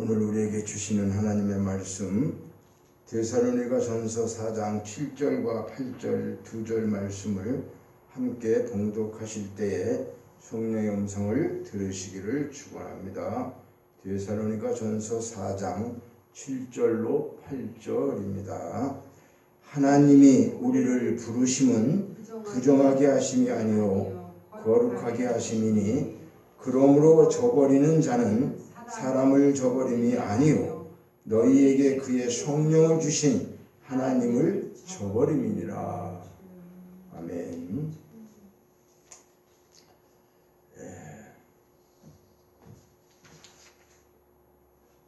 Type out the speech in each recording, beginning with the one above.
오늘 우리에게 주시는 하나님의 말씀 데살로니가전서 4장 7절과 8절 2절 말씀을 함께 봉독하실 때에 성령의 음성을 들으시기를 축원합니다. 데살로니가전서 4장 7절로 8절입니다. 하나님이 우리를 부르심은 부정하게 하심이 아니요 거룩하게 하심이니 그러므로 저버리는 자는 사람을 저버림이 아니요 너희에게 그의 성령을 주신 하나님을 저버림이니라. 아멘.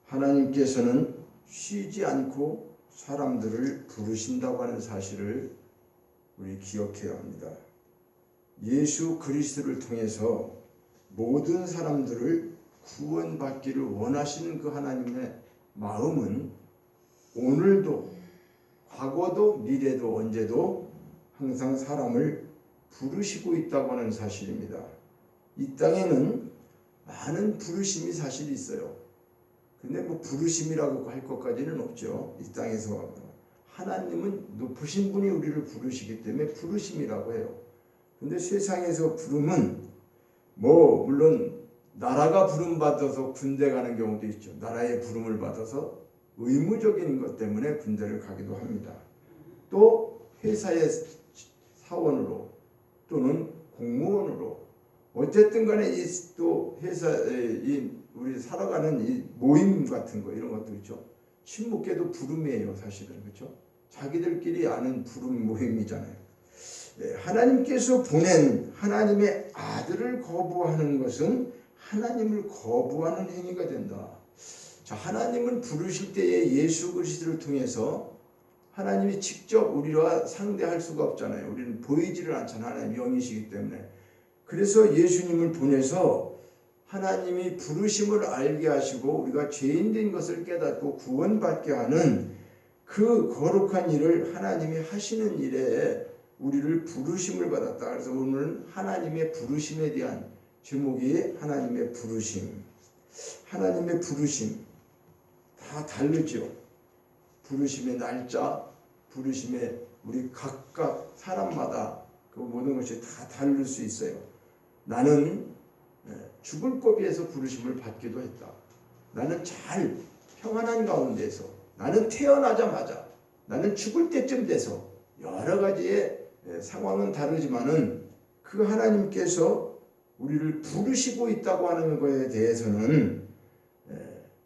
하나님께서는 쉬지 않고 사람들을 부르신다고 하는 사실을 우리 기억해야 합니다. 예수 그리스도를 통해서 모든 사람들을 구원받기를 원하시는 그 하나님의 마음은 오늘도 과거도 미래도 언제도 항상 사람을 부르시고 있다고 하는 사실입니다. 이 땅에는 많은 부르심이 사실 있어요. 근데 뭐 부르심이라고 할 것까지는 없죠. 이 땅에서 하나님은 높으신 분이 우리를 부르시기 때문에 부르심이라고 해요. 근데 세상에서 부름은 뭐 물론 나라가 부름받아서 군대 가는 경우도 있죠. 나라의 부름을 받아서 의무적인 것 때문에 군대를 가기도 합니다. 또 회사의 사원으로 또는 공무원으로 어쨌든 간에 이 또 회사의 우리 살아가는 이 모임 같은 거 이런 것도 있죠. 신목계도 부름이에요, 사실은. 그렇죠? 자기들끼리 아는 부름 모임이잖아요. 하나님께서 보낸 하나님의 아들을 거부하는 것은 하나님을 거부하는 행위가 된다. 자, 하나님은 부르실 때에 예수 그리스도를 통해서 하나님이 직접 우리와 상대할 수가 없잖아요. 우리는 보이지를 않잖아요. 하나님 영이시기 때문에. 그래서 예수님을 보내서 하나님이 부르심을 알게 하시고 우리가 죄인된 것을 깨닫고 구원받게 하는 그 거룩한 일을 하나님이 하시는 일에 우리를 부르심을 받았다. 그래서 오늘은 하나님의 부르심에 대한 제목이 하나님의 부르심. 하나님의 부르심 다 다르죠. 부르심의 날짜, 부르심의 우리 각각 사람마다 그 모든 것이 다 다를 수 있어요. 나는 죽을 고비에서 부르심을 받기도 했다. 나는 잘 평안한 가운데서, 나는 태어나자마자, 나는 죽을 때쯤 돼서 여러 가지의 상황은 다르지만은 그 하나님께서 우리를 부르시고 있다고 하는 것에 대해서는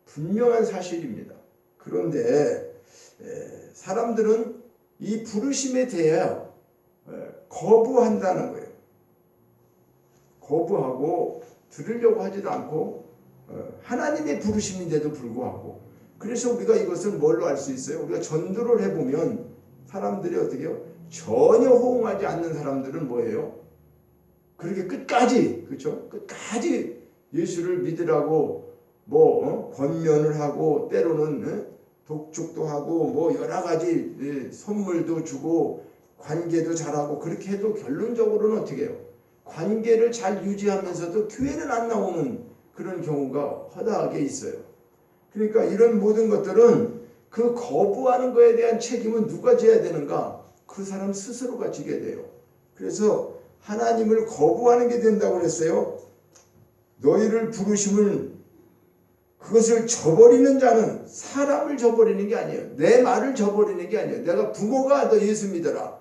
분명한 사실입니다. 그런데 사람들은 이 부르심에 대해 거부한다는 거예요. 거부하고 들으려고 하지도 않고 하나님의 부르심인데도 불구하고 그래서 우리가 이것을 뭘로 알 수 있어요? 우리가 전도를 해보면 사람들이 어떻게 해요? 전혀 호응하지 않는 사람들은 뭐예요? 그렇게 끝까지, 그렇죠? 끝까지 예수를 믿으라고 권면을 하고 때로는 독촉도 하고 뭐 여러 가지 선물도 주고 관계도 잘하고 그렇게 해도 결론적으로는 어떻게 해요? 관계를 잘 유지하면서도 교회는 안 나오는 그런 경우가 허다하게 있어요. 그러니까 이런 모든 것들은 그 거부하는 것에 대한 책임은 누가 져야 되는가? 그 사람 스스로가 지게 돼요. 그래서 하나님을 거부하는 게 된다고 그랬어요. 너희를 부르심을 그것을 저버리는 자는 사람을 저버리는 게 아니에요. 내 말을 저버리는 게 아니에요. 내가 부모가 너 예수 믿어라.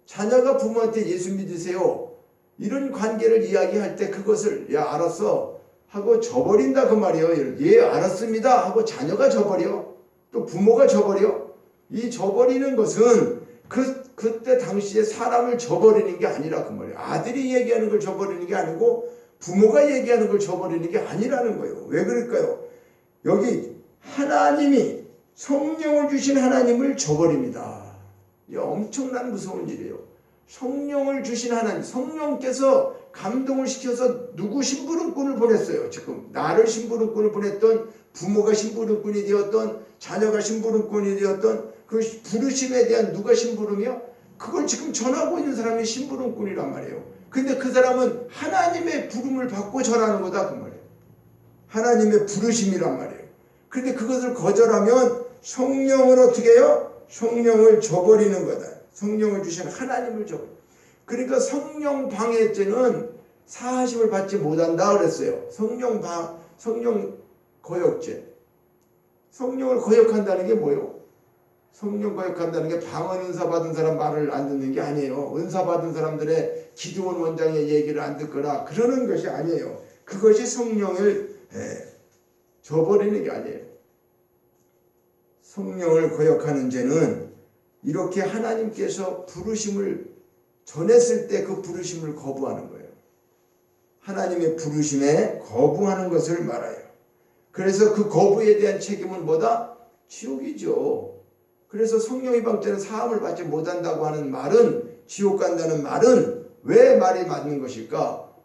자녀가 부모한테 예수 믿으세요. 이런 관계를 이야기할 때 그것을 야 알았어 하고 저버린다 그 말이에요. 예 알았습니다 하고 자녀가 저버려. 또 부모가 저버려. 이 저버리는 것은 그때 당시에 사람을 저버리는 게 아니라 그 말이에요. 아들이 얘기하는 걸 저버리는 게 아니고 부모가 얘기하는 걸 저버리는 게 아니라는 거예요. 왜 그럴까요? 여기 하나님이 성령을 주신 하나님을 저버립니다. 이 엄청난 무서운 일이에요. 성령을 주신 하나님, 성령께서 감동을 시켜서 누구 심부름꾼을 보냈어요. 지금 나를 심부름꾼을 보냈던 부모가 심부름꾼이 되었던 자녀가 심부름꾼이 되었던 그 부르심에 대한 누가 심부름이요? 그걸 지금 전하고 있는 사람이 심부름꾼이란 말이에요. 근데 그 사람은 하나님의 부름을 받고 전하는 거다 그 말이에요. 하나님의 부르심이란 말이에요. 근데 그것을 거절하면 성령을 어떻게 해요? 성령을 저버리는 거다. 성령을 주신 하나님을 저버려. 그러니까 성령 방해죄는 사하심을 받지 못한다 그랬어요. 성령 거역죄. 성령을 거역한다는 게 뭐예요? 성령 거역한다는 게 방언 은사 받은 사람 말을 안 듣는 게 아니에요. 은사 받은 사람들의 기드온 원장의 얘기를 안 듣거나 그러는 것이 아니에요. 그것이 성령을 저버리는 게 아니에요. 성령을 거역하는 죄는 이렇게 하나님께서 부르심을 전했을 때 그 부르심을 거부하는 거예요. 하나님의 부르심에 거부하는 것을 말해요. 그래서 그 거부에 대한 책임은 뭐다? 지옥이죠. 그래서 성령 이방 때는 사함을 받지 못한다고 하는 말은, 지옥 간다는 말은 왜 말이 맞는 것일까?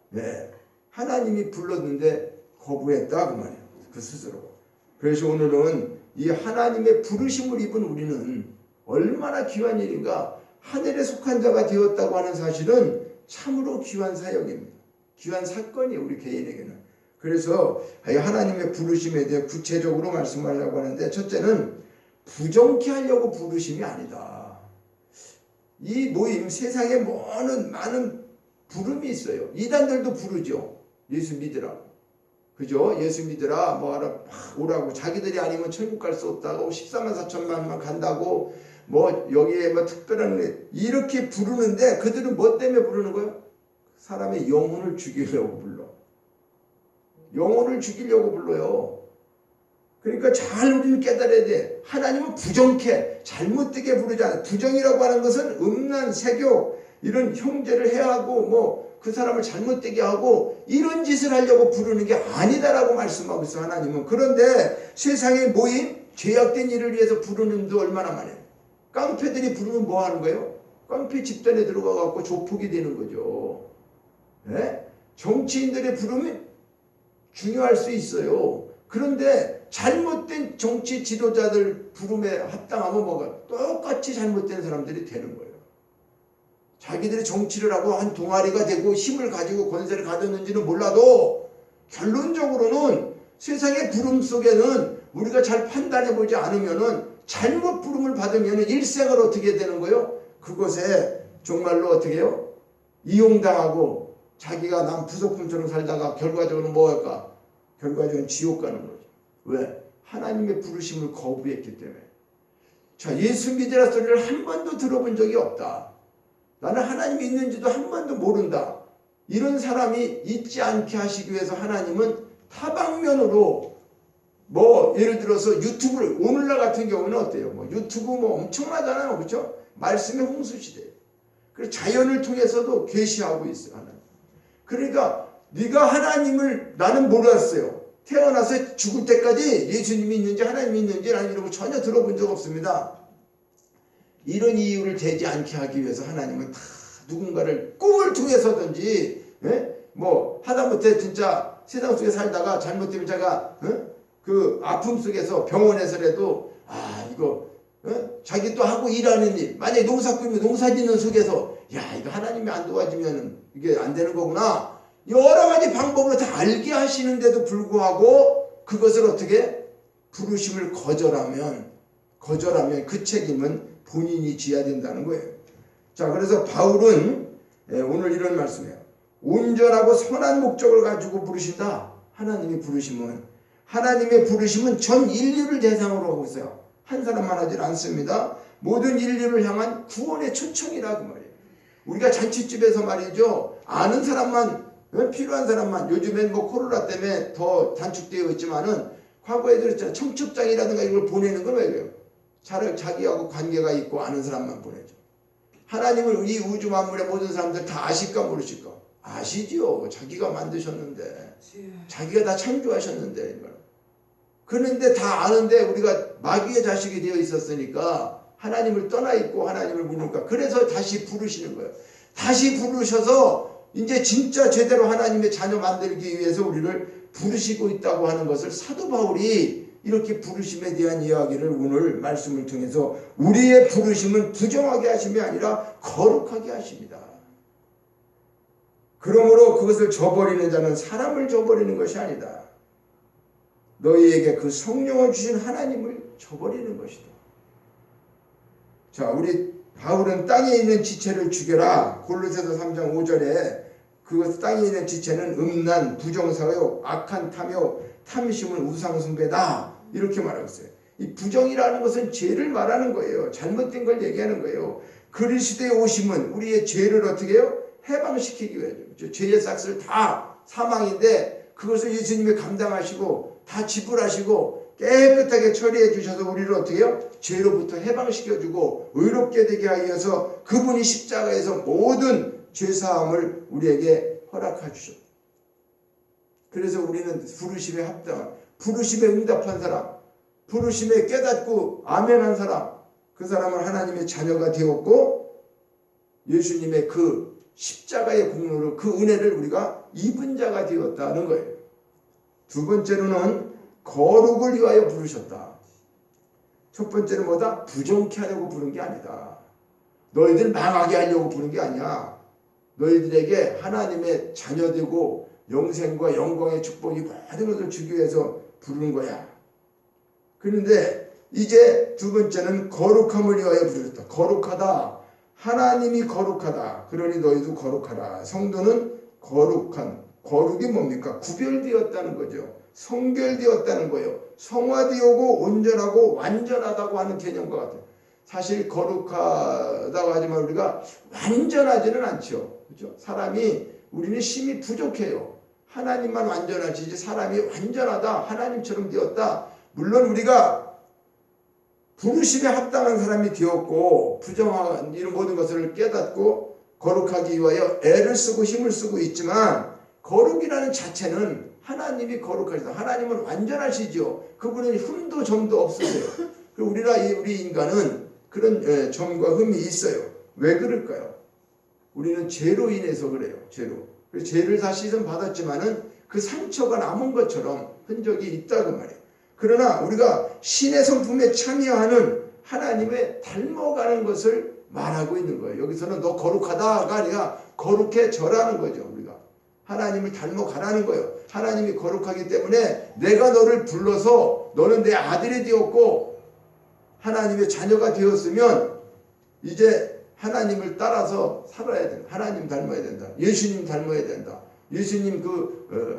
하나님이 불렀는데 거부했다 그 말이에요. 그 스스로. 그래서 오늘은 이 하나님의 부르심을 입은 우리는 얼마나 귀한 일인가. 하늘에 속한 자가 되었다고 하는 사실은 참으로 귀한 사역입니다. 귀한 사건이에요. 우리 개인에게는. 그래서 하나님의 부르심에 대해 구체적으로 말씀하려고 하는데, 첫째는 부정케 하려고 부르심이 아니다. 이 모임 세상에 많은 부름이 있어요. 이단들도 부르죠. 예수 믿으라고. 그죠? 예수 믿으라 뭐하라 오라고. 자기들이 아니면 천국 갈 수 없다고, 14만 4천만만 간다고, 뭐 여기에 뭐 특별한 이렇게 부르는데, 그들은 뭐 때문에 부르는 거예요? 사람의 영혼을 죽이려고 불러. 영혼을 죽이려고 불러요. 그러니까 잘 우리는 깨달아야 돼. 하나님은 부정케, 잘못되게 부르지 않아요. 부정이라고 하는 것은 음란, 세교, 이런 형제를 해하고 뭐 그 사람을 잘못되게 하고 이런 짓을 하려고 부르는 게 아니다라고 말씀하고 있어요. 하나님은. 그런데 세상에 모인 죄악된 일을 위해서 부르는 데 얼마나 많아요. 깡패들이 부르면 뭐 하는 거예요? 깡패 집단에 들어가 갖고 조폭이 되는 거죠. 정치인들의 부름이 중요할 수 있어요. 그런데 잘못된 정치 지도자들 부름에 합당하면 뭐가 똑같이 잘못된 사람들이 되는 거예요. 자기들이 정치를 하고 한 동아리가 되고 힘을 가지고 권세를 가졌는지는 몰라도 결론적으로는 세상의 부름 속에는 우리가 잘 판단해 보지 않으면은 잘못 부름을 받으면 일생을 어떻게 되는 거예요? 그것에 정말로 어떻게 해요? 이용당하고 자기가 남 부속품처럼 살다가 결과적으로 뭐 할까? 결과적으로 지옥 가는 거죠. 왜? 하나님의 부르심을 거부했기 때문에. 자, 예수 믿으라 소리를 한 번도 들어본 적이 없다. 나는 하나님이 있는지도 한 번도 모른다. 이런 사람이 있지 않게 하시기 위해서 하나님은 타방면으로 뭐 예를 들어서 유튜브를, 오늘날 같은 경우는 어때요? 뭐 유튜브 뭐 엄청나잖아요. 그렇죠? 말씀의 홍수시대. 그래서 자연을 통해서도 계시하고 있어요. 하나님. 그러니까 네가 하나님을, 나는 몰랐어요. 태어나서 죽을 때까지 예수님이 있는지 하나님이 있는지 나는 이런 거 전혀 들어본 적 없습니다. 이런 이유를 되지 않게 하기 위해서 하나님은 다 누군가를 꿈을 통해서든지 뭐 하다못해 진짜 세상 속에 살다가 잘못되면 자가 그 아픔 속에서 병원에서라도 이거 자기 또 하고 일하는 일, 만약에 농사 꾸미면 농사 짓는 속에서 야 이거 하나님이 안 도와주면 이게 안 되는 거구나, 여러 가지 방법으로 다 알게 하시는데도 불구하고 그것을 어떻게 부르심을 거절하면 그 책임은 본인이 져야 된다는 거예요. 자, 그래서 바울은 오늘 이런 말씀이에요. 온전하고 선한 목적을 가지고 부르신다. 하나님의 부르심은 전 인류를 대상으로 하고 있어요. 한 사람만 하질 않습니다. 모든 인류를 향한 구원의 초청이라고 말이에요. 우리가 잔치집에서 말이죠, 아는 사람만, 필요한 사람만, 요즘엔 뭐 코로나 때문에 더 단축되어 있지만은 과거에 그랬잖아요. 청첩장이라든가 이걸 보내는 건 왜 그래요? 자기하고 관계가 있고 아는 사람만 보내죠. 하나님을 이 우주 만물의 모든 사람들 다 아실까 모르실까? 아시지요. 자기가 만드셨는데, 자기가 다 창조하셨는데. 그런데 다 아는데 우리가 마귀의 자식이 되어 있었으니까 하나님을 떠나 있고 하나님을 모르니까, 그래서 다시 부르시는 거예요. 다시 부르셔서 이제 진짜 제대로 하나님의 자녀 만들기 위해서 우리를 부르시고 있다고 하는 것을 사도 바울이 이렇게 부르심에 대한 이야기를 오늘 말씀을 통해서, 우리의 부르심은 부정하게 하심이 아니라 거룩하게 하십니다. 그러므로 그것을 저버리는 자는 사람을 저버리는 것이 아니다. 너희에게 그 성령을 주신 하나님을 저버리는 것이다. 자, 우리 바울은 땅에 있는 지체를 죽여라. 골로새서 3장 5절에 그것 땅에 있는 지체는 음란, 부정사요, 악한 탐요, 탐심은 우상숭배다. 이렇게 말하고 있어요. 이 부정이라는 것은 죄를 말하는 거예요. 잘못된 걸 얘기하는 거예요. 그리스도의 오심은 우리의 죄를 어떻게 해요? 해방시키기 위해서. 죄의 싹을 다 사망인데 그것을 예수님이 감당하시고 다 지불하시고 깨끗하게 처리해 주셔서 우리를 어떻게 해요? 죄로부터 해방시켜주고 의롭게 되게 하여서 그분이 십자가에서 모든 죄사함을 우리에게 허락해 주셨다. 그래서 우리는 부르심에 합당한, 부르심에 응답한 사람, 부르심에 깨닫고 아멘한 사람, 그 사람은 하나님의 자녀가 되었고 예수님의 그 십자가의 공로를, 그 은혜를 우리가 입은 자가 되었다는 거예요. 두 번째로는 거룩을 위하여 부르셨다. 첫 번째는 뭐다? 부정케 하려고 부른 게 아니다. 너희들 망하게 하려고 부른 게 아니야. 너희들에게 하나님의 자녀되고 영생과 영광의 축복이 모든 것을 주기 위해서 부르는 거야. 그런데 이제 두 번째는 거룩함을 위하여 부르셨다. 거룩하다. 하나님이 거룩하다. 그러니 너희도 거룩하라. 성도는 거룩한, 거룩이 뭡니까? 구별되었다는 거죠. 성결되었다는 거예요. 성화되고 온전하고 완전하다고 하는 개념과 같아요. 사실 거룩하다고 하지만 우리가 완전하지는 않죠. 그렇죠? 사람이, 우리는 힘이 부족해요. 하나님만 완전하시지 사람이 완전하다, 하나님처럼 되었다. 물론 우리가 부르심에 합당한 사람이 되었고 부정한 이런 모든 것을 깨닫고 거룩하기 위하여 애를 쓰고 힘을 쓰고 있지만 거룩이라는 자체는 하나님이 거룩하시다. 하나님은 완전하시죠. 그분은 흠도 점도 없으세요. 그리고 우리 인간은 그런 점과 흠이 있어요. 왜 그럴까요? 우리는 죄로 인해서 그래요. 죄를 다 씻음 받았지만은 그 상처가 남은 것처럼 흔적이 있다고 말이에요. 그러나 우리가 신의 성품에 참여하는 하나님의 닮아가는 것을 말하고 있는 거예요. 여기서는 너 거룩하다가 아니라 거룩해져라는 거죠. 우리가 하나님을 닮아가라는 거예요. 하나님이 거룩하기 때문에 내가 너를 불러서 너는 내 아들이 되었고 하나님의 자녀가 되었으면 이제 하나님을 따라서 살아야 된다. 하나님 닮아야 된다. 예수님 닮아야 된다. 예수님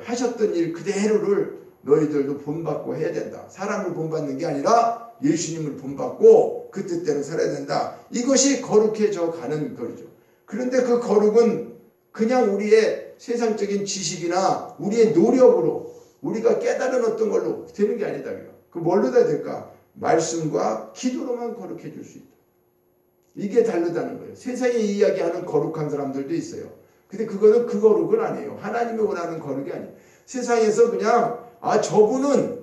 하셨던 일 그대로를 너희들도 본받고 해야 된다. 사람을 본받는 게 아니라 예수님을 본받고 그 뜻대로 살아야 된다. 이것이 거룩해져 가는 거죠. 그런데 그 거룩은 그냥 우리의 세상적인 지식이나 우리의 노력으로 우리가 깨달은 어떤 걸로 되는 게 아니다. 그 뭘로 다 될까? 말씀과 기도로만 거룩해질 수 있다. 이게 다르다는 거예요. 세상에 이야기하는 거룩한 사람들도 있어요. 근데 그거는 그 거룩은 아니에요. 하나님이 원하는 거룩이 아니에요. 세상에서 그냥 저분은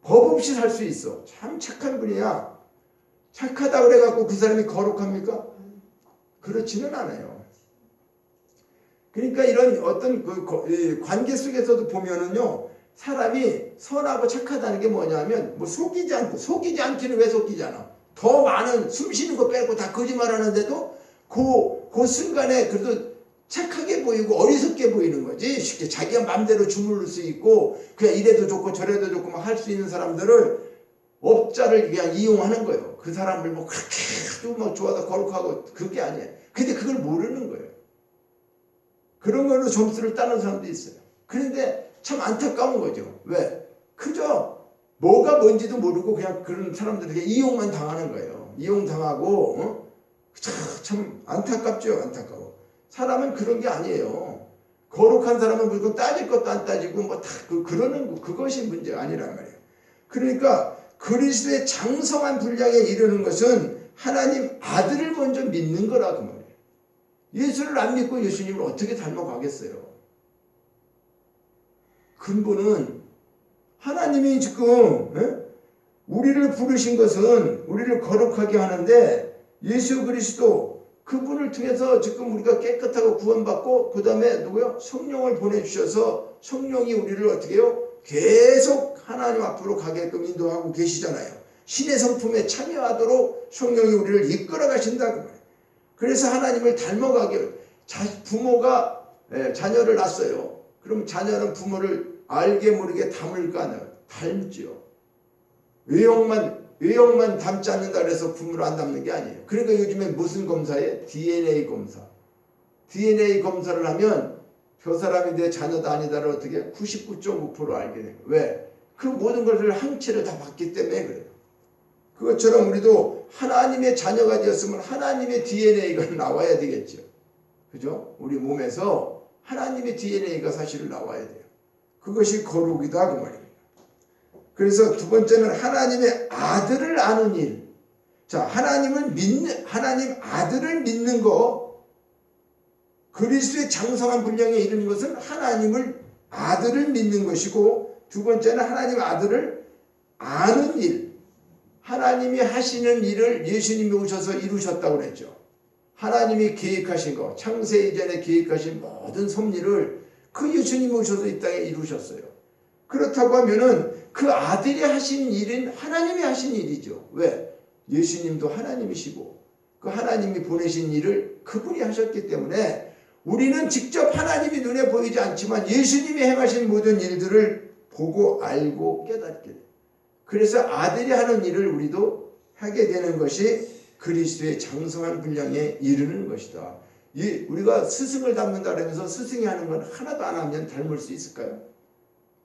법 없이 살 수 있어. 참 착한 분이야. 착하다 그래갖고 그 사람이 거룩합니까? 그렇지는 않아요. 그러니까 이런 어떤 관계 속에서도 보면은요, 사람이 선하고 착하다는 게 뭐냐면, 속이지 않기는 왜 속이지 않아? 더 많은 숨 쉬는 거 빼고 다 거짓말 하는데도 그 순간에 그래도 착하게 보이고 어리석게 보이는 거지. 쉽게 자기가 마음대로 주무를 수 있고 그냥 이래도 좋고 저래도 좋고 막 할 수 있는 사람들을 업자를 그냥 이용하는 거예요. 그 사람을 그렇게 막 좋아하다 거룩하고 그게 아니에요. 근데 그걸 모르는 거예요. 그런 걸로 점수를 따는 사람도 있어요. 그런데 참 안타까운 거죠. 왜? 그저 뭐가 뭔지도 모르고 그냥 그런 사람들에게 이용만 당하는 거예요. 이용당하고 참 안타깝죠. 안타까워. 사람은 그런 게 아니에요. 거룩한 사람은 물건 따질 것도 안 따지고 다 그러는 그것이 문제가 아니란 말이에요. 그러니까 그리스도의 장성한 분량에 이르는 것은 하나님 아들을 먼저 믿는 거라 그 말이에요. 예수를 안 믿고 예수님을 어떻게 닮아가겠어요? 근본은 하나님이 지금 우리를 부르신 것은 우리를 거룩하게 하는데 예수 그리스도 그분을 통해서 지금 우리가 깨끗하고 구원받고 그 다음에 누구요? 성령을 보내주셔서 성령이 우리를 어떻게 해요? 계속 하나님 앞으로 가게끔 인도하고 계시잖아요. 신의 성품에 참여하도록 성령이 우리를 이끌어 가신다 그 말이에요. 그래서 하나님을 닮아가게 부모가 자녀를 낳았어요. 그럼 자녀는 부모를 알게 모르게 닮을까? 닮지요. 외형만 닮지 않는다 그래서 부모를 안 닮는 게 아니에요. 그러니까 요즘에 무슨 검사에? DNA 검사. DNA 검사를 하면 저 사람이 내 자녀다 아니다를 어떻게 99.5% 알게 돼요. 왜? 그 모든 것을 항체를 다 봤기 때문에 그래요. 그것처럼 우리도 하나님의 자녀가 되었으면 하나님의 DNA가 나와야 되겠죠. 그죠? 우리 몸에서 하나님의 DNA가 사실은 나와야 돼요. 그것이 거룩이다 그 말입니다. 그래서 두 번째는 하나님의 아들을 아는 일. 자, 하나님 아들을 믿는 거, 그리스도의 장성한 분량에 이르는 것은 하나님을 아들을 믿는 것이고, 두 번째는 하나님 아들을 아는 일. 하나님이 하시는 일을 예수님이 오셔서 이루셨다고 그랬죠. 하나님이 계획하신 거, 창세 이전에 계획하신 모든 섭리를 그 예수님이 오셔서 이 땅에 이루셨어요. 그렇다고 하면은 그 아들이 하신 일은 하나님이 하신 일이죠. 왜? 예수님도 하나님이시고 그 하나님이 보내신 일을 그분이 하셨기 때문에 우리는 직접 하나님이 눈에 보이지 않지만 예수님이 행하신 모든 일들을 보고 알고 깨닫게 돼요. 그래서 아들이 하는 일을 우리도 하게 되는 것이 그리스도의 장성한 분량에 이르는 것이다. 우리가 스승을 닮는다 그러면서 스승이 하는 건 하나도 안 하면 닮을 수 있을까요?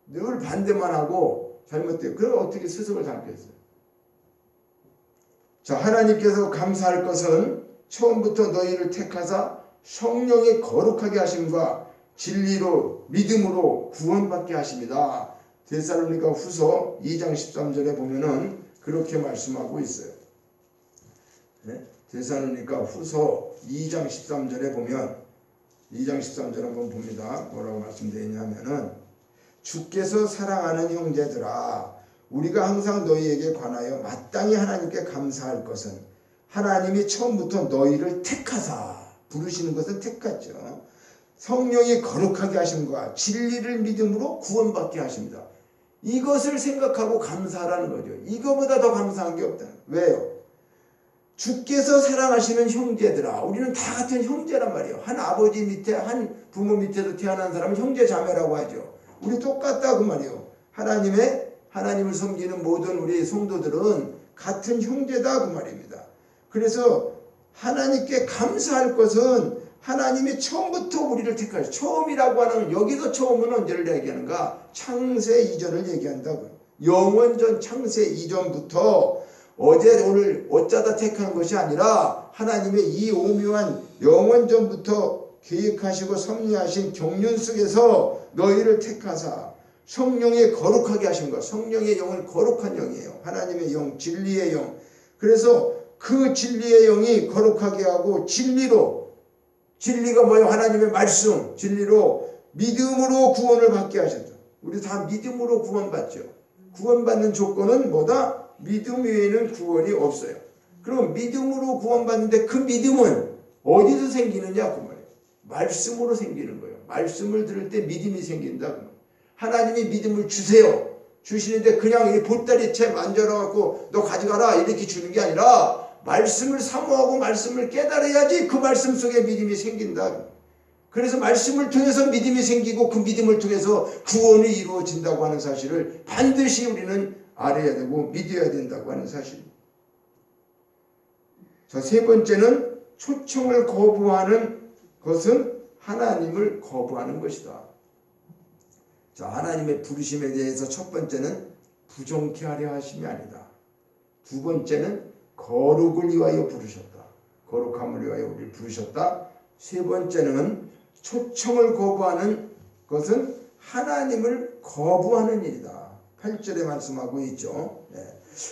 늘 반대만 하고 잘못돼요. 그럼 어떻게 스승을 닮겠어요? 자, 하나님께서 감사할 것은 처음부터 너희를 택하사 성령의 거룩하게 하심과 진리로 믿음으로 구원받게 하십니다. 데살로니가 후서 2장 13절에 보면은 그렇게 말씀하고 있어요. 네? 데살로니가 후서 2장 13절에 보면 2장 13절 한번 봅니다. 뭐라고 말씀되어 있냐면은 주께서 사랑하는 형제들아 우리가 항상 너희에게 관하여 마땅히 하나님께 감사할 것은 하나님이 처음부터 너희를 택하사 부르시는 것은 택하죠. 성령이 거룩하게 하심과 진리를 믿음으로 구원받게 하십니다. 이것을 생각하고 감사하라는 거죠. 이거보다 더 감사한 게 없다. 왜요? 주께서 사랑하시는 형제들아 우리는 다 같은 형제란 말이에요. 한 아버지 밑에 한 부모 밑에서 태어난 사람은 형제 자매라고 하죠. 우리 똑같다 그 말이에요. 하나님을 섬기는 모든 우리 성도들은 같은 형제다 그 말입니다. 그래서 하나님께 감사할 것은 하나님이 처음부터 우리를 택하셨어요. 처음이라고 하는 여기서 처음은 언제를 얘기하는가? 창세 이전을 얘기한다고요. 영원전 창세 이전부터 어제 오늘 어쩌다 택한 것이 아니라 하나님의 이 오묘한 영원전부터 계획하시고 섭리하신 경륜 속에서 너희를 택하사 성령의 거룩하게 하신 것. 성령의 영은 거룩한 영이에요. 하나님의 영, 진리의 영. 그래서 그 진리의 영이 거룩하게 하고 진리가 뭐예요? 하나님의 말씀, 진리로 믿음으로 구원을 받게 하셨다. 우리 다 믿음으로 구원받죠. 구원받는 조건은 뭐다? 믿음 외에는 구원이 없어요. 그럼 믿음으로 구원받는데 그 믿음은 어디서 생기느냐? 그 말이에요. 말씀으로 생기는 거예요. 말씀을 들을 때 믿음이 생긴다. 하나님이 믿음을 주세요. 주시는데 그냥 이 보따리채 만져갖고 너 가져가라 이렇게 주는 게 아니라 말씀을 사모하고 말씀을 깨달아야지 그 말씀 속에 믿음이 생긴다. 그래서 말씀을 통해서 믿음이 생기고 그 믿음을 통해서 구원이 이루어진다고 하는 사실을 반드시 우리는 알아야 되고 믿어야 된다고 하는 사실입니다. 자, 세 번째는 초청을 거부하는 것은 하나님을 거부하는 것이다. 자, 하나님의 부르심에 대해서 첫 번째는 부정케 하려 하심이 아니다. 두 번째는 거룩을 위하여 부르셨다. 거룩함을 위하여 우리를 부르셨다. 세 번째는 초청을 거부하는 것은 하나님을 거부하는 일이다. 8절에 말씀하고 있죠. 네.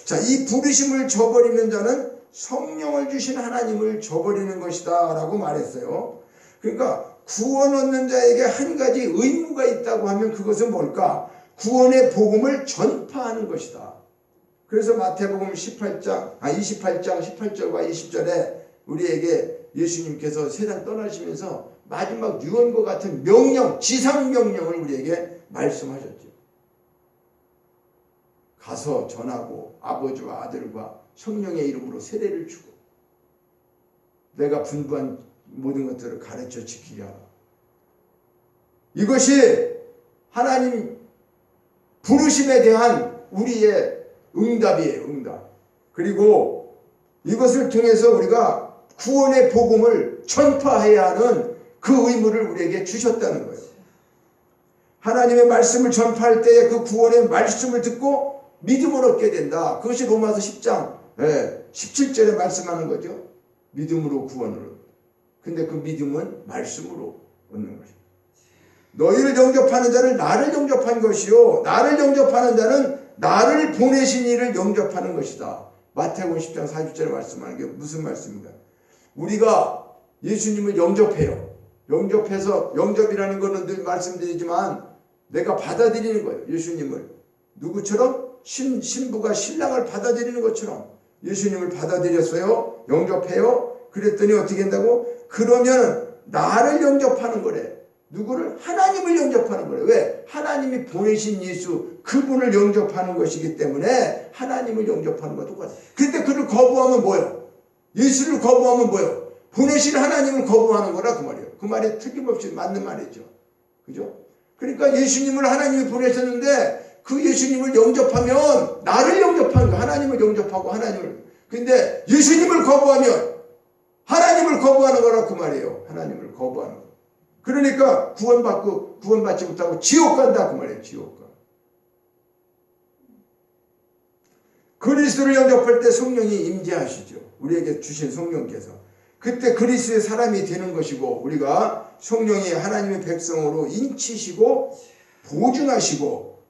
자, 이 부르심을 저버리는 자는 성령을 주신 하나님을 저버리는 것이다 라고 말했어요. 그러니까 구원 얻는 자에게 한 가지 의무가 있다고 하면 그것은 뭘까? 구원의 복음을 전파하는 것이다. 그래서 마태복음 28장 18절과 20절에 우리에게 예수님께서 세상 떠나시면서 마지막 유언과 같은 명령, 지상명령을 우리에게 말씀하셨죠. 가서 전하고 아버지와 아들과 성령의 이름으로 세례를 주고 내가 분부한 모든 것들을 가르쳐 지키게 하라. 이것이 하나님 부르심에 대한 우리의 응답이에요. 응답. 그리고 이것을 통해서 우리가 구원의 복음을 전파해야 하는 그 의무를 우리에게 주셨다는 거예요. 하나님의 말씀을 전파할 때에 그 구원의 말씀을 듣고 믿음을 얻게 된다. 그것이 로마서 10장 17절에 말씀하는 거죠. 믿음으로 구원을 얻는다. 근데 그 믿음은 말씀으로 얻는 것입니다. 너희를 영접하는 자는 나를 영접한 것이요 나를 영접하는 자는 나를 보내신 이를 영접하는 것이다. 마태복음 10장 40절에 말씀하는 게 무슨 말씀입니까? 우리가 예수님을 영접해요. 영접해서, 영접이라는 것은 늘 말씀드리지만 내가 받아들이는 거예요. 예수님을. 누구처럼? 신부가 신랑을 받아들이는 것처럼 예수님을 받아들였어요. 영접해요. 그랬더니 어떻게 된다고? 그러면 나를 영접하는 거래. 누구를? 하나님을 영접하는 거래. 왜? 하나님이 보내신 예수 그분을 영접하는 것이기 때문에 하나님을 영접하는 것과 똑같아. 근데 그를 거부하면 뭐예요? 예수를 거부하면 뭐예요? 보내신 하나님을 거부하는 거라 그 말이에요. 그 말이 틀림없이 맞는 말이죠. 그죠? 그러니까 예수님을 하나님이 보내셨는데 그 예수님을 영접하면 나를 영접하는 거예요. 하나님을 영접하고 하나님을. 근데 예수님을 거부하면 하나님을 거부하는 거라 그 말이에요. 하나님을 거부하는 거. 그러니까 구원받지 못하고 지옥 간다 그 말이에요. 지옥 가. 그리스도를 영접할 때 성령이 임재하시죠. 우리에게 주신 성령께서. 그때 그리스도의 사람이 되는 것이고 우리가 성령이 하나님의 백성으로 인치시고 보증하시고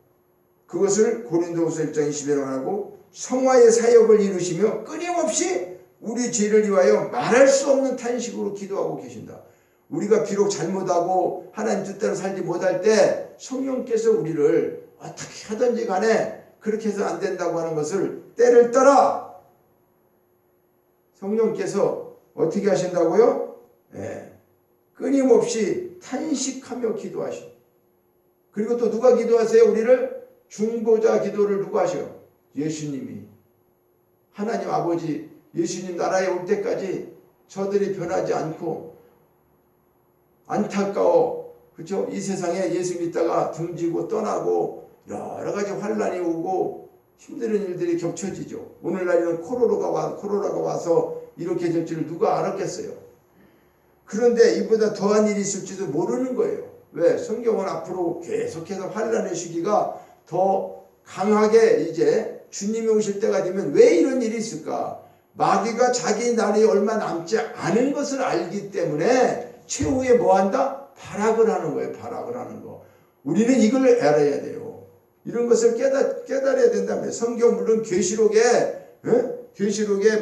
그것을 고린도후서 1장 20절에 말하고 성화의 사역을 이루시며 끊임없이 우리 죄를 위하여 말할 수 없는 탄식으로 기도하고 계신다. 우리가 비록 잘못하고 하나님 뜻대로 살지 못할 때 성령께서 우리를 어떻게 하든지 간에 그렇게 해서 안 된다고 하는 것을 때를 따라 성령께서 어떻게 하신다고요? 끊임없이 탄식하며 기도하시고 그리고 또 누가 기도하세요? 우리를 중보자 기도를 누가 하셔요? 예수님이. 하나님 아버지 예수님 나라에 올 때까지 저들이 변하지 않고 안타까워. 그렇죠? 이 세상에 예수 믿다가 등지고 떠나고 여러 가지 환란이 오고 힘든 일들이 겹쳐지죠. 오늘날에는 코로나가 와서 이렇게 될 줄 누가 알았겠어요. 그런데 이보다 더한 일이 있을지도 모르는 거예요. 왜? 성경은 앞으로 계속해서 환란의 시기가 더 강하게 이제 주님이 오실 때가 되면 왜 이런 일이 있을까? 마귀가 자기 날이 얼마 남지 않은 것을 알기 때문에 최후에 뭐 한다? 발악을 하는 거예요. 발악을 하는 거. 우리는 이걸 알아야 돼요. 이런 것을 깨달아야 된다면 성경 물론 계시록에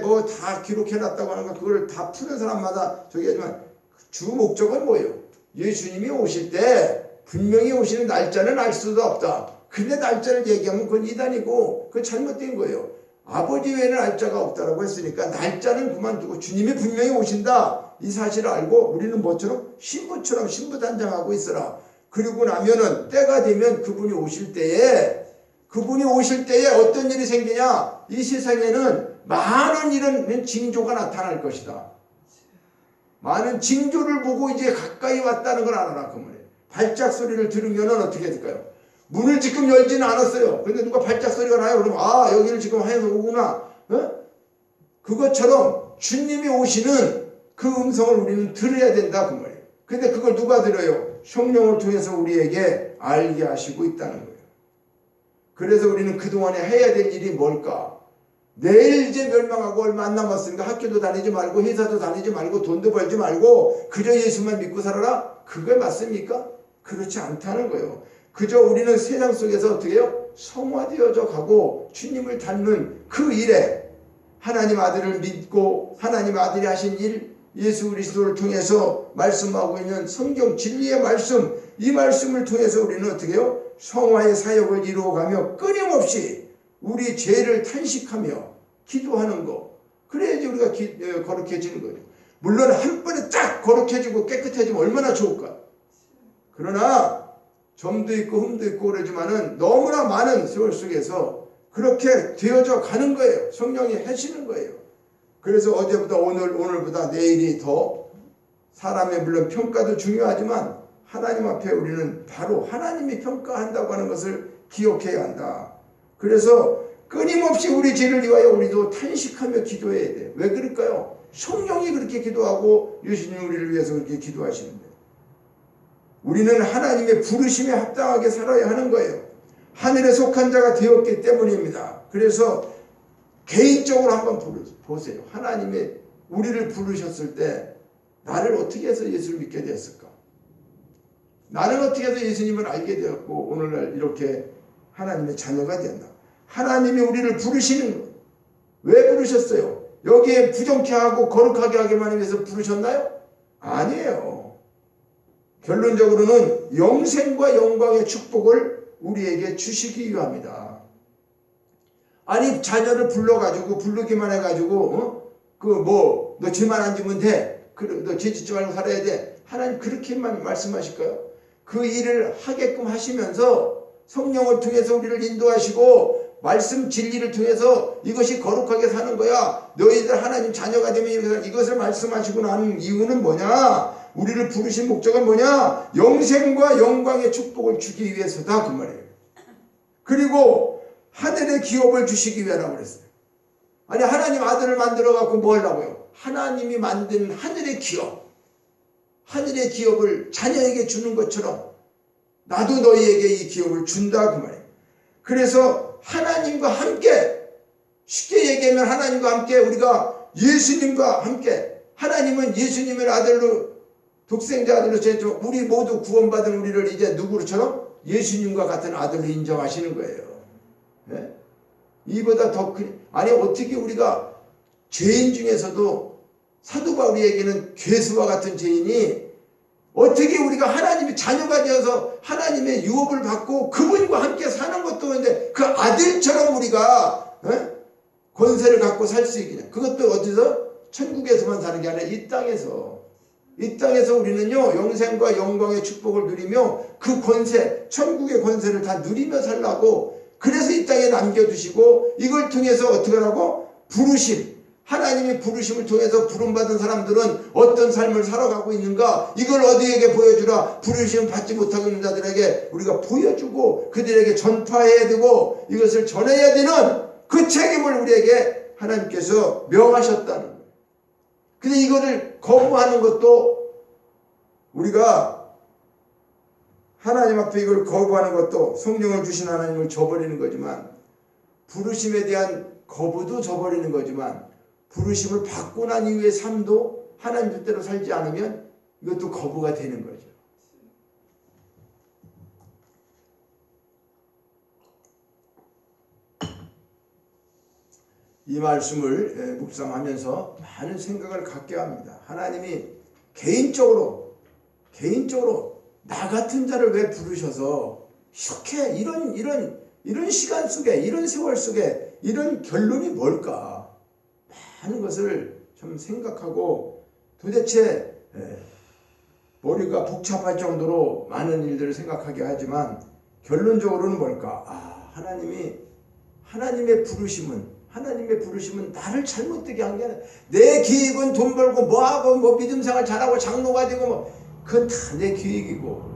뭐 다 기록해놨다고 하는 거 그걸 다 푸는 사람마다 저기 하지만 주 목적은 뭐예요? 예수님이 오실 때 분명히 오시는 날짜는 알 수도 없다. 근데 날짜를 얘기하면 그건 이단이고 그건 잘못된 거예요. 아버지 외에는 날짜가 없다라고 했으니까 날짜는 그만두고 주님이 분명히 오신다. 이 사실을 알고 우리는 뭐처럼? 신부처럼 신부단장하고 있어라. 그리고 나면은 때가 되면 그분이 오실 때에 어떤 일이 생기냐? 이 세상에는 많은 이런 징조가 나타날 것이다. 많은 징조를 보고 이제 가까이 왔다는 걸 알아라 그 말이에요. 발작 소리를 들으면은 어떻게 될까요? 문을 지금 열지는 않았어요. 근데 누가 발작 소리가 나요? 그러면 여기를 지금 해서 오구나. 그것처럼 주님이 오시는 그 음성을 우리는 들어야 된다 그 말이에요. 근데 그걸 누가 들어요? 성령을 통해서 우리에게 알게 하시고 있다는 거예요. 그래서 우리는 그동안에 해야 될 일이 뭘까? 내일 이제 멸망하고 얼마 안 남았으니까 학교도 다니지 말고 회사도 다니지 말고 돈도 벌지 말고 그저 예수만 믿고 살아라? 그게 맞습니까? 그렇지 않다는 거예요. 그저 우리는 세상 속에서 어떻게 해요? 성화되어져 가고 주님을 닮는 그 일에 하나님 아들을 믿고 하나님 아들이 하신 일 예수 그리스도를 통해서 말씀하고 있는 성경 진리의 말씀 이 말씀을 통해서 우리는 어떻게 해요? 성화의 사역을 이루어가며 끊임없이 우리 죄를 탄식하며 기도하는 거 그래야지 우리가 거룩해지는 거죠. 물론 한 번에 딱 거룩해지고 깨끗해지면 얼마나 좋을까. 그러나 점도 있고 흠도 있고 그러지만은 너무나 많은 세월 속에서 그렇게 되어져 가는 거예요. 성령이 하시는 거예요. 그래서 어제보다 오늘보다 내일이 더 사람의 물론 평가도 중요하지만 하나님 앞에 우리는 바로 하나님이 평가한다고 하는 것을 기억해야 한다. 그래서 끊임없이 우리 죄를 위하여 우리도 탄식하며 기도해야 돼. 왜 그럴까요? 성령이 그렇게 기도하고 예수님 우리를 위해서 그렇게 기도하시는데 우리는 하나님의 부르심에 합당하게 살아야 하는 거예요. 하늘에 속한 자가 되었기 때문입니다. 그래서 개인적으로 한번 보세요. 하나님의 우리를 부르셨을 때 나를 어떻게 해서 예수를 믿게 되었을까? 나는 어떻게 해서 예수님을 알게 되었고 오늘날 이렇게 하나님의 자녀가 되었나? 하나님이 우리를 부르시는 거예요. 왜 부르셨어요? 여기에 부정케 하고 거룩하게 하기만 위해서 부르셨나요? 아니에요. 결론적으로는 영생과 영광의 축복을 우리에게 주시기 위함이다. 아니 자녀를 불러가지고 부르기만 해가지고 너 죄만 안 지면 돼. 너 죄 짓지 말고 살아야 돼. 하나님 그렇게만 말씀하실까요? 그 일을 하게끔 하시면서 성령을 통해서 우리를 인도하시고 말씀 진리를 통해서 이것이 거룩하게 사는 거야. 너희들 하나님 자녀가 되면 이것을 말씀하시고 나는 이유는 뭐냐? 우리를 부르신 목적은 뭐냐? 영생과 영광의 축복을 주기 위해서다 그 말이에요. 그리고 하늘의 기업을 주시기 위하라고 그랬어요. 아니 하나님 아들을 만들어 갖고 뭐 하려고요? 하나님이 만든 하늘의 기업, 하늘의 기업을 자녀에게 주는 것처럼 나도 너희에게 이 기업을 준다 그 말이에요. 그래서 하나님과 함께, 쉽게 얘기하면 하나님과 함께 우리가 예수님과 함께, 하나님은 예수님의 아들로 독생자 아들로 우리 모두 구원받은 우리를 이제 누구처럼 예수님과 같은 아들로 인정하시는 거예요. 네? 이보다 더 아니 어떻게 우리가 죄인 중에서도 사도 바울에게는 괴수와 같은 죄인이 어떻게 우리가 하나님의 자녀가 되어서 하나님의 유업을 받고 그분과 함께 사는 것도 그런데 그 아들처럼 우리가 권세를 갖고 살 수 있겠냐. 그것도 어디서? 천국에서만 사는 게 아니라 이 땅에서 우리는요 영생과 영광의 축복을 누리며 그 권세, 천국의 권세를 다 누리며 살라고 그래서 이 땅에 남겨두시고 이걸 통해서 어떻게 하라고? 부르심, 하나님의 부르심을 통해서 부름받은 사람들은 어떤 삶을 살아가고 있는가 이걸 어디에게 보여주라. 부르심 받지 못하고 있는 자들에게 우리가 보여주고 그들에게 전파해야 되고 이것을 전해야 되는 그 책임을 우리에게 하나님께서 명하셨다는 거예요. 근데 이거를 거부하는 것도 우리가 하나님 앞에 이걸 거부하는 것도 성령을 주신 하나님을 저버리는 거지만 부르심에 대한 거부도 저버리는 거지만 부르심을 받고 난 이후의 삶도 하나님 뜻대로 살지 않으면 이것도 거부가 되는 거죠. 이 말씀을 묵상하면서 많은 생각을 갖게 합니다. 하나님이 개인적으로 나 같은 자를 왜 부르셔서 이렇게 이런 시간 속에 이런 세월 속에 이런 결론이 뭘까 하는 것을 좀 생각하고 도대체 머리가 복잡할 정도로 많은 일들을 생각하게 하지만 결론적으로는 뭘까? 하나님의 부르심은 나를 잘못되게 한 게 아니라 내 계획은 돈 벌고 뭐하고 믿음생활 잘하고 장로가 되고 그건 다 내 계획이고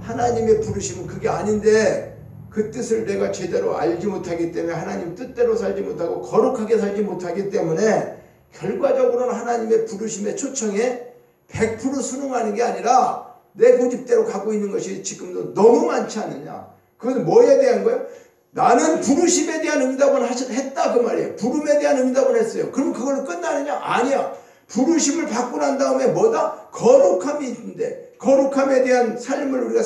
하나님의 부르심은 그게 아닌데 그 뜻을 내가 제대로 알지 못하기 때문에 하나님 뜻대로 살지 못하고 거룩하게 살지 못하기 때문에 결과적으로는 하나님의 부르심의 초청에 100% 순응하는 게 아니라 내 고집대로 가고 있는 것이 지금도 너무 많지 않느냐. 그건 뭐에 대한 거예요? 나는 부르심에 대한 응답은 했다 그 말이에요. 부름에 대한 응답은 했어요. 그럼 그걸로 끝나느냐? 아니야. 부르심을 받고 난 다음에 뭐다? 거룩함이 있는데 거룩함에 대한 삶을 우리가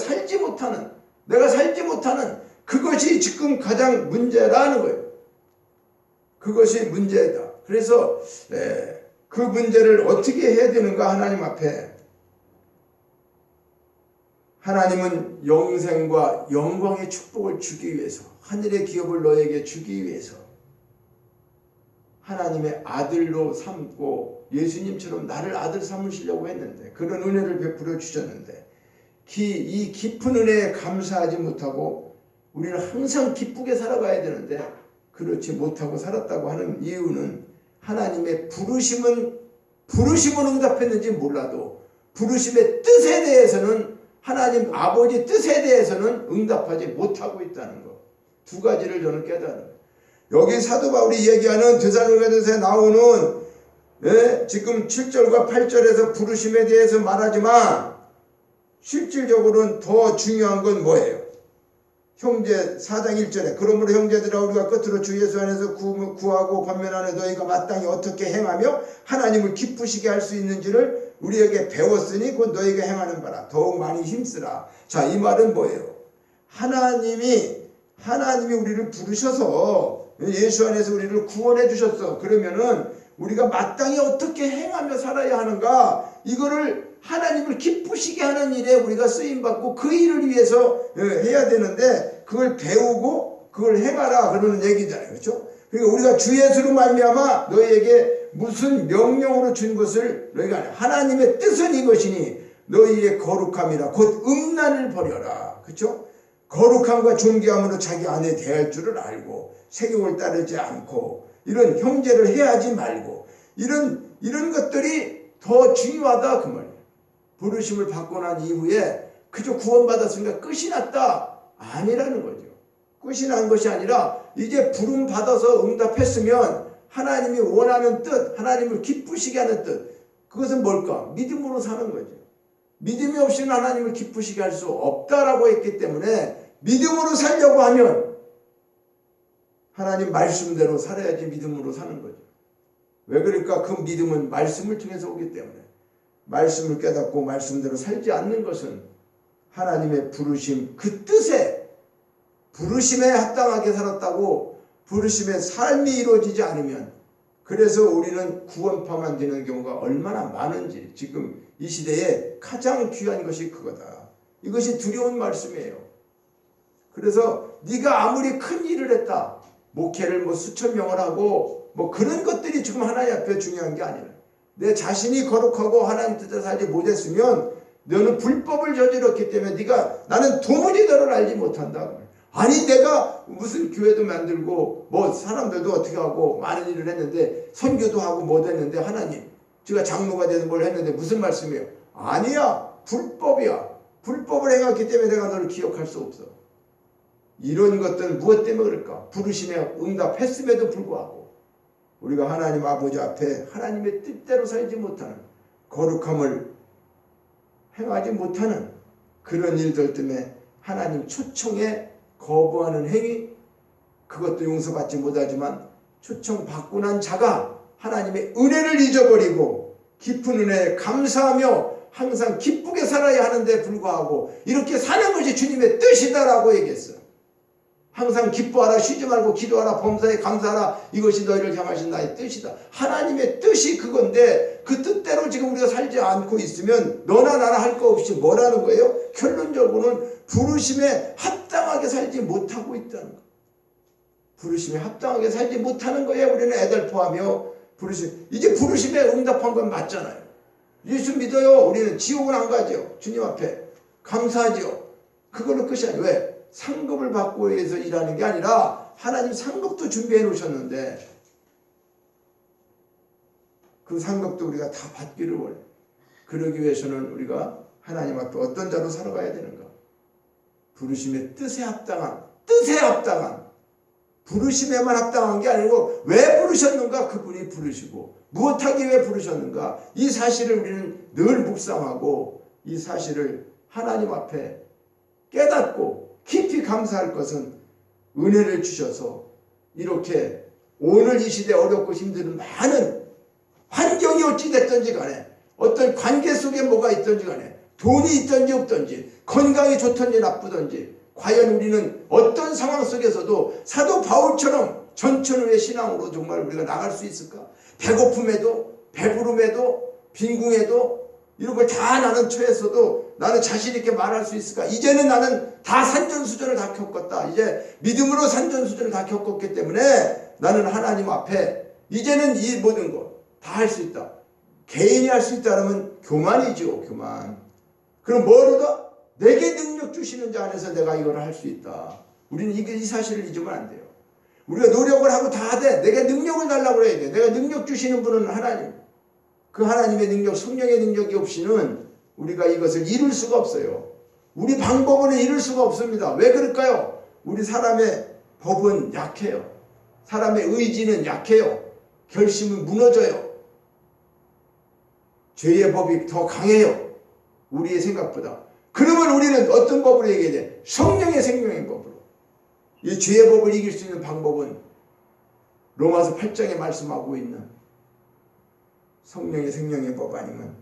내가 살지 못하는 그것이 지금 가장 문제라는 거예요. 그것이 문제다. 그래서 그 문제를 어떻게 해야 되는가 하나님 앞에. 하나님은 영생과 영광의 축복을 주기 위해서 하늘의 기업을 너에게 주기 위해서 하나님의 아들로 삼고 예수님처럼 나를 아들 삼으시려고 했는데 그런 은혜를 베풀어 주셨는데 이 깊은 은혜에 감사하지 못하고 우리는 항상 기쁘게 살아가야 되는데 그렇지 못하고 살았다고 하는 이유는 하나님의 부르심은 응답했는지 몰라도 부르심의 뜻에 대해서는 하나님 아버지 뜻에 대해서는 응답하지 못하고 있다는 것. 두 가지를 저는 깨달아요. 여기 사도 바울이 얘기하는 데살로니가전서에 나오는 지금 7절과 8절에서 부르심에 대해서 말하지만 실질적으로는 더 중요한 건 뭐예요? 형제 4장 1절에 그러므로 형제들아 우리가 끝으로 주 예수 안에서 구하고 권면하는 너희가 마땅히 어떻게 행하며 하나님을 기쁘시게 할 수 있는지를 우리에게 배웠으니 곧 너희가 행하는 바라. 더욱 많이 힘쓰라. 자, 이 말은 뭐예요? 하나님이 우리를 부르셔서 예수 안에서 우리를 구원해 주셨어. 그러면은 우리가 마땅히 어떻게 행하며 살아야 하는가? 이거를 하나님을 기쁘시게 하는 일에 우리가 쓰임받고 그 일을 위해서 해야 되는데 그걸 배우고 그걸 행하라 그러는 얘기잖아요. 그렇죠? 그러니까 우리가 주 예수로 말미암아 너희에게 무슨 명령으로 준 것을 너희가 아냐. 하나님의 뜻은 이것이니 너희의 거룩함이라 곧 음란을 버려라. 그렇죠? 거룩함과 존귀함으로 자기 안에 대할 줄을 알고 세경을 따르지 않고 이런 형제를 해하지 말고 이런 것들이 더 중요하다 그 말이에요. 부르심을 받고 난 이후에 그저 구원받았으니까 끝이 났다 아니라는 거죠. 끝이 난 것이 아니라 이제 부름 받아서 응답했으면 하나님이 원하는 뜻, 하나님을 기쁘시게 하는 뜻, 그것은 뭘까? 믿음으로 사는 거죠. 믿음이 없이는 하나님을 기쁘시게 할 수 없다라고 했기 때문에 믿음으로 살려고 하면 하나님 말씀대로 살아야지 믿음으로 사는 거죠. 왜 그럴까? 그 믿음은 말씀을 통해서 오기 때문에 말씀을 깨닫고 말씀대로 살지 않는 것은 하나님의 부르심, 그 뜻에 부르심에 합당하게 살았다고 부르심의 삶이 이루어지지 않으면 그래서 우리는 구원파만 되는 경우가 얼마나 많은지 지금 이 시대에 가장 귀한 것이 그거다. 이것이 두려운 말씀이에요. 그래서 네가 아무리 큰 일을 했다. 목회를 수천 명을 하고 그런 것들이 지금 하나님 앞에 중요한 게 아니라 내 자신이 거룩하고 하나님 뜻에 살지 못했으면 너는 불법을 저질렀기 때문에 나는 도무지 너를 알지 못한다. 아니 내가 무슨 교회도 만들고 사람들도 어떻게 하고 많은 일을 했는데 선교도 하고 했는데 하나님 제가 장로가 돼서 뭘 했는데 무슨 말씀이에요? 아니야. 불법이야. 불법을 행했기 때문에 내가 너를 기억할 수 없어. 이런 것들은 무엇 때문에 그럴까? 부르심에 응답했음에도 불구하고 우리가 하나님 아버지 앞에 하나님의 뜻대로 살지 못하는 거룩함을 행하지 못하는 그런 일들 때문에 하나님 초청에 거부하는 행위, 그것도 용서받지 못하지만 초청받고 난 자가 하나님의 은혜를 잊어버리고 깊은 은혜에 감사하며 항상 기쁘게 살아야 하는데 불구하고 이렇게 사는 것이 주님의 뜻이다라고 얘기했어요. 항상 기뻐하라, 쉬지 말고 기도하라, 범사에 감사하라, 이것이 너희를 향하신 나의 뜻이다. 하나님의 뜻이 그건데 그 뜻대로 지금 우리가 살지 않고 있으면 너나 나나 할 거 없이 뭐라는 거예요? 결론적으로는 부르심에 합당하게 살지 못하고 있다는 거. 부르심에 합당하게 살지 못하는 거에 우리는 애달퍼하며 이제 부르심에 응답한 건 맞잖아요. 예수 믿어요. 우리는 지옥은 안 가죠. 주님 앞에 감사하죠. 그걸로 끝이 아니에요. 왜? 상급을 받고 위해서 일하는 게 아니라 하나님 상급도 준비해 놓으셨는데 그 상급도 우리가 다 받기를 원해. 그러기 위해서는 우리가 하나님 앞에 어떤 자로 살아가야 되는가? 부르심의 뜻에 합당한 부르심에만 합당한 게 아니고 왜 부르셨는가? 그분이 부르시고 무엇하기 위해 부르셨는가? 이 사실을 우리는 늘 묵상하고 이 사실을 하나님 앞에 깨닫고 깊이 감사할 것은 은혜를 주셔서 이렇게 오늘 이 시대 어렵고 힘든 많은 환경이 어찌 됐든지 간에 어떤 관계 속에 뭐가 있든지 간에 돈이 있든지 없든지 건강이 좋든지 나쁘든지 과연 우리는 어떤 상황 속에서도 사도 바울처럼 전천후의 신앙으로 정말 우리가 나갈 수 있을까? 배고픔에도 배부름에도 빈궁에도 이런 걸 다 나는 처했어도 나는 자신 있게 말할 수 있을까? 이제는 나는 다 산전수전을 다 겪었다. 이제 믿음으로 산전수전을 다 겪었기 때문에 나는 하나님 앞에 이제는 이 모든 것 다 할 수 있다. 개인이 할 수 있다면 교만이죠. 교만. 그럼 뭐로다? 내게 능력 주시는 자 안에서 내가 이걸 할 수 있다. 우리는 이 사실을 잊으면 안 돼요. 우리가 노력을 하고 다 돼. 내가 능력을 달라고 해야 돼. 내가 능력 주시는 분은 하나님. 그 하나님의 능력, 성령의 능력이 없이는 우리가 이것을 이룰 수가 없어요. 우리 방법으로는 이룰 수가 없습니다. 왜 그럴까요? 우리 사람의 법은 약해요. 사람의 의지는 약해요. 결심은 무너져요. 죄의 법이 더 강해요. 우리의 생각보다. 그러면 우리는 어떤 법으로 얘기해야 돼? 성령의 생명의 법으로. 이 죄의 법을 이길 수 있는 방법은 로마서 8장에 말씀하고 있는 성령의 생명의 법 아니면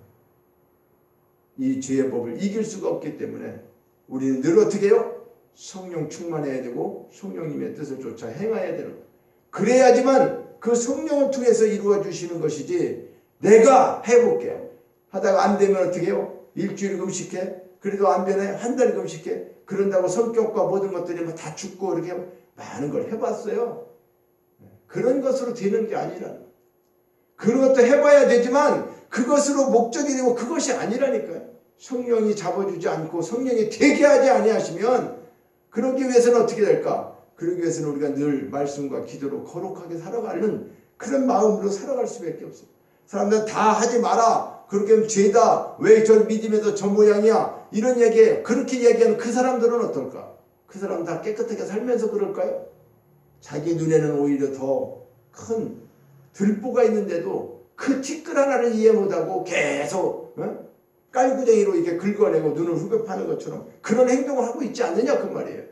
이 죄의 법을 이길 수가 없기 때문에 우리는 늘 어떻게 해요? 성령 충만해야 되고 성령님의 뜻을 쫓아 행해야 되는 거예요. 그래야지만 그 성령을 통해서 이루어 주시는 것이지 내가 해볼게 하다가 안 되면 어떻게 해요? 일주일 금식해? 그래도 안 되네? 한 달 금식해? 그런다고 성격과 모든 것들이 다 죽고 이렇게 많은 걸 해봤어요. 그런 것으로 되는 게 아니라 그런 것도 해봐야 되지만 그것으로 목적이 되고 그것이 아니라니까요. 성령이 잡아주지 않고 성령이 되게 하지 아니하시면 그러기 위해서는 어떻게 될까? 그러기 위해서는 우리가 늘 말씀과 기도로 거룩하게 살아가는 그런 마음으로 살아갈 수밖에 없어요. 사람들은 다 하지 마라. 그렇게 하면 죄다. 왜 저 믿음에서 저 모양이야. 이런 얘기예요. 그렇게 얘기하는 그 사람들은 어떨까? 그 사람 다 깨끗하게 살면서 그럴까요? 자기 눈에는 오히려 더 큰 들보가 있는데도 그 티끌 하나를 이해 못하고 계속 깔구쟁이로 이렇게 긁어내고 눈을 후벼 파는 것처럼 그런 행동을 하고 있지 않느냐 그 말이에요.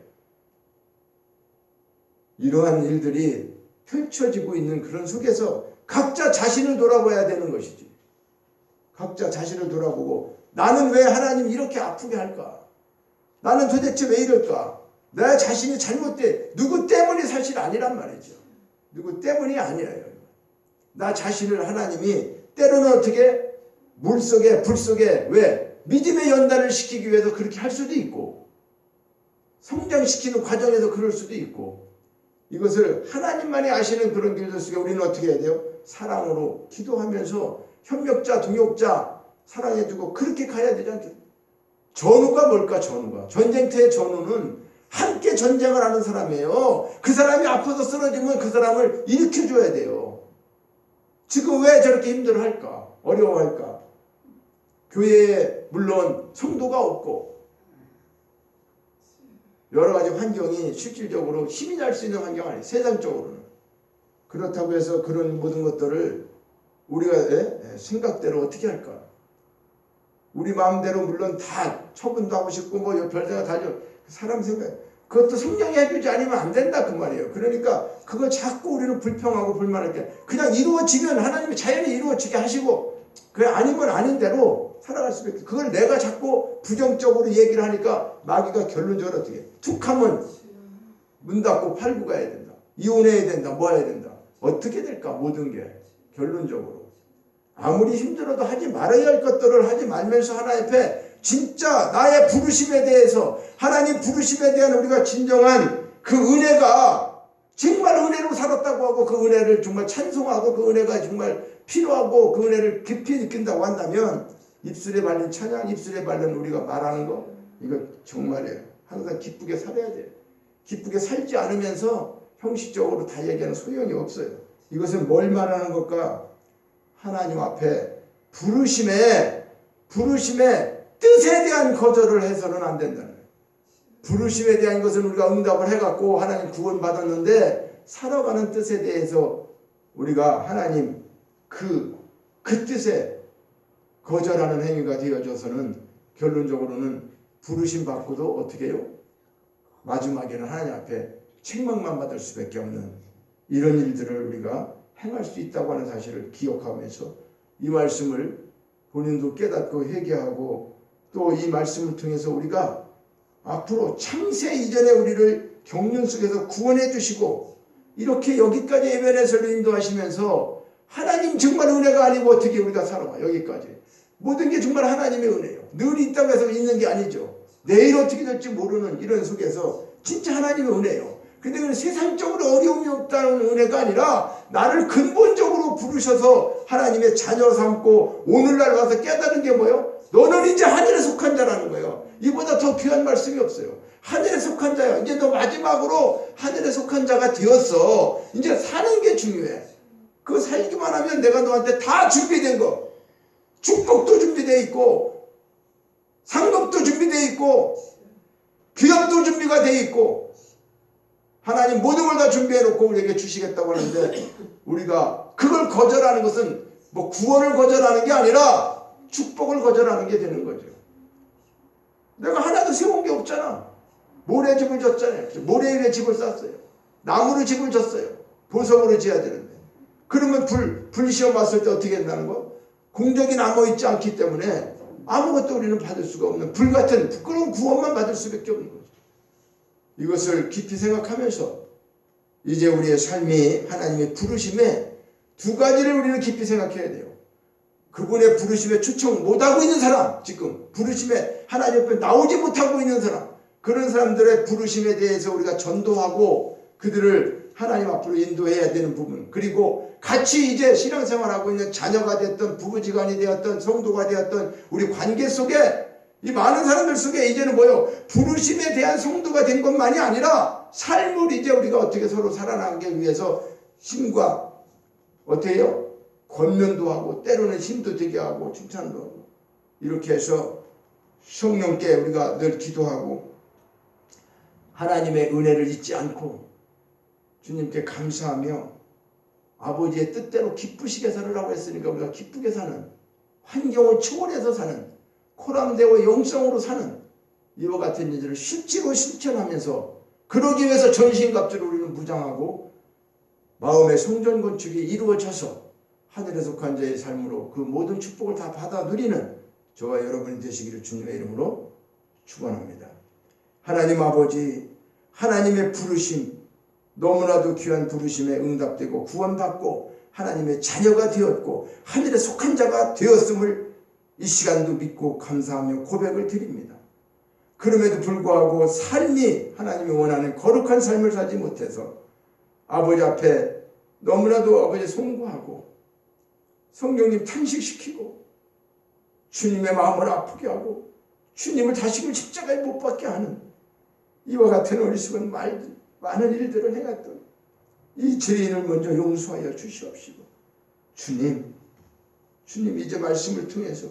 이러한 일들이 펼쳐지고 있는 그런 속에서 각자 자신을 돌아봐야 되는 것이지. 각자 자신을 돌아보고 나는 왜 하나님 이렇게 아프게 할까? 나는 도대체 왜 이럴까? 내 자신이 잘못돼. 누구 때문이 사실 아니란 말이죠. 누구 때문이 아니에요. 나 자신을 하나님이 때로는 어떻게 물속에 불속에 왜 믿음의 연단을 시키기 위해서 그렇게 할 수도 있고 성장시키는 과정에서 그럴 수도 있고 이것을 하나님만이 아시는 그런 길들 속에 우리는 어떻게 해야 돼요? 사랑으로 기도하면서 협력자 동역자 사랑해주고 그렇게 가야 되지 않겠어요? 전우가 뭘까? 전우가 전쟁터의 전우는 함께 전쟁을 하는 사람이에요. 그 사람이 아파서 쓰러지면 그 사람을 일으켜줘야 돼요. 지금 왜 저렇게 힘들어할까? 어려워할까? 교회에 물론 성도가 없고 여러 가지 환경이 실질적으로 힘이 날 수 있는 환경 아니에요. 세상적으로는. 그렇다고 해서 그런 모든 것들을 우리가 생각대로 어떻게 할까? 우리 마음대로 물론 다 처분도 하고 싶고 뭐 별생각 다 하죠. 사람 생각 그것도 성령이 해주지 않으면 안 된다 그 말이에요. 그러니까 그걸 자꾸 우리는 불평하고 불만할 때 그냥 이루어지면 하나님이 자연히 이루어지게 하시고 그게 아니면 아닌 대로 살아갈 수밖에. 그걸 내가 자꾸 부정적으로 얘기를 하니까 마귀가 결론적으로 어떻게 해? 툭하면 문 닫고 팔고 가야 된다. 이혼해야 된다. 뭐 해야 된다. 어떻게 될까 모든 게 결론적으로. 아무리 힘들어도 하지 말아야 할 것들을 하지 말면서 하나님 앞에 진짜 나의 부르심에 대해서 하나님 부르심에 대한 우리가 진정한 그 은혜가 정말 은혜로 살았다고 하고 그 은혜를 정말 찬송하고 그 은혜가 정말 필요하고 그 은혜를 깊이 느낀다고 한다면 입술에 발린 찬양 입술에 발린 우리가 말하는 거 이거 정말이에요. 항상 기쁘게 살아야 돼요. 기쁘게 살지 않으면서 형식적으로 다 얘기하는 소용이 없어요. 이것은 뭘 말하는 것과 하나님 앞에 부르심의 뜻에 대한 거절을 해서는 안 된다는 거예요. 부르심에 대한 것은 우리가 응답을 해갖고 하나님 구원받았는데 살아가는 뜻에 대해서 우리가 하나님 그 뜻에 거절하는 행위가 되어져서는 결론적으로는 부르심 받고도 어떻게 해요? 마지막에는 하나님 앞에 책망만 받을 수밖에 없는 이런 일들을 우리가 행할 수 있다고 하는 사실을 기억하면서 이 말씀을 본인도 깨닫고 회개하고 또 이 말씀을 통해서 우리가 앞으로 창세 이전에 우리를 경륜 속에서 구원해 주시고 이렇게 여기까지 예배에서 인도하시면서 하나님 정말 은혜가 아니고 어떻게 우리가 살아가 여기까지 모든 게 정말 하나님의 은혜예요. 늘 있다고 해서 있는 게 아니죠. 내일 어떻게 될지 모르는 이런 속에서 진짜 하나님의 은혜예요. 근데 그건 세상적으로 어려움이 없다는 은혜가 아니라 나를 근본적으로 부르셔서 하나님의 자녀 삼고 오늘날 와서 깨달은 게 뭐예요? 너는 이제 하늘에 속한 자라는 거예요. 이보다 더 귀한 말씀이 없어요. 하늘에 속한 자야. 이제 너 마지막으로 하늘에 속한 자가 되었어. 이제 사는 게 중요해. 그거 살기만 하면 내가 너한테 다 준비된 거. 축복도 준비되어 있고 상급도 준비되어 있고 기업도 준비가 되어 있고 하나님 모든 걸 다 준비해 놓고 우리에게 주시겠다고 하는데 우리가 그걸 거절하는 것은 뭐 구원을 거절하는 게 아니라 축복을 거절하는 게 되는 거죠. 내가 하나도 세운 게 없잖아. 모래집을 졌잖아요. 모래 위에 집을 쌌어요. 나무로 집을 졌어요. 보석으로 지어야 되는데. 그러면 불시험 왔을 때 어떻게 된다는 거? 공적이 남아있지 않기 때문에 아무것도 우리는 받을 수가 없는 불같은 부끄러운 구원만 받을 수밖에 없는 거죠. 이것을 깊이 생각하면서 이제 우리의 삶이 하나님의 부르심에 두 가지를 우리는 깊이 생각해야 돼요. 그분의 부르심에 초청 못하고 있는 사람, 지금 부르심에 하나님 앞에 나오지 못하고 있는 사람, 그런 사람들의 부르심에 대해서 우리가 전도하고 그들을 하나님 앞으로 인도해야 되는 부분, 그리고 같이 이제 신앙생활하고 있는 자녀가 됐던 부부지간이 되었던 성도가 되었던 우리 관계 속에 이 많은 사람들 속에 이제는 뭐요? 부르심에 대한 성도가 된 것만이 아니라 삶을 이제 우리가 어떻게 서로 살아나가기 위해서 힘과 어떻게 해요? 권면도 하고 때로는 힘도 되게 하고 칭찬도 하고 이렇게 해서 성령께 우리가 늘 기도하고 하나님의 은혜를 잊지 않고 주님께 감사하며 아버지의 뜻대로 기쁘시게 살으라고 했으니까 우리가 기쁘게 사는, 환경을 초월해서 사는, 코람되어 영성으로 사는 이와 같은 일들을 실제로 실천하면서 그러기 위해서 전신갑주를 우리는 무장하고 마음의 성전 건축이 이루어져서 하늘에 속한 자의 삶으로 그 모든 축복을 다 받아 누리는 저와 여러분이 되시기를 주님의 이름으로 축원합니다. 하나님 아버지, 하나님의 부르심, 너무나도 귀한 부르심에 응답되고 구원받고 하나님의 자녀가 되었고 하늘에 속한 자가 되었음을 이 시간도 믿고 감사하며 고백을 드립니다. 그럼에도 불구하고 삶이 하나님이 원하는 거룩한 삶을 살지 못해서 아버지 앞에 너무나도 아버지 송구하고 성령님 탄식시키고 주님의 마음을 아프게 하고 주님을 다시금 십자가에 못 박게 하는 이와 같은 어리석은 말들, 많은 일들을 행했던 이 죄인을 먼저 용서하여 주시옵시고 주님 이제 말씀을 통해서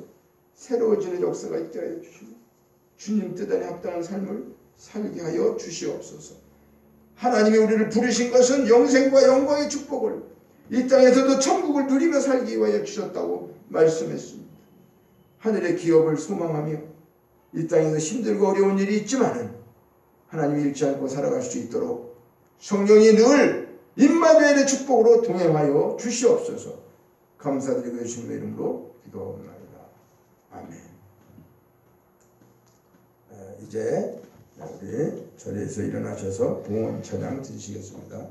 새로워지는 역사가 있게 하여 주시고 주님 뜻 안에 합당한 삶을 살게 하여 주시옵소서. 하나님이 우리를 부르신 것은 영생과 영광의 축복을 이 땅에서도 천국을 누리며 살기 위하여 주셨다고 말씀했습니다. 하늘의 기업을 소망하며 이 땅에서 힘들고 어려운 일이 있지만은 하나님이 잃지 않고 살아갈 수 있도록 성령이 늘 임마누엘의 축복으로 동행하여 주시옵소서. 감사드리고 예수님의 이름으로 기도합니다. 아멘. 이제 우리 자리에서 일어나셔서 봉헌 찬양 드리시겠습니다.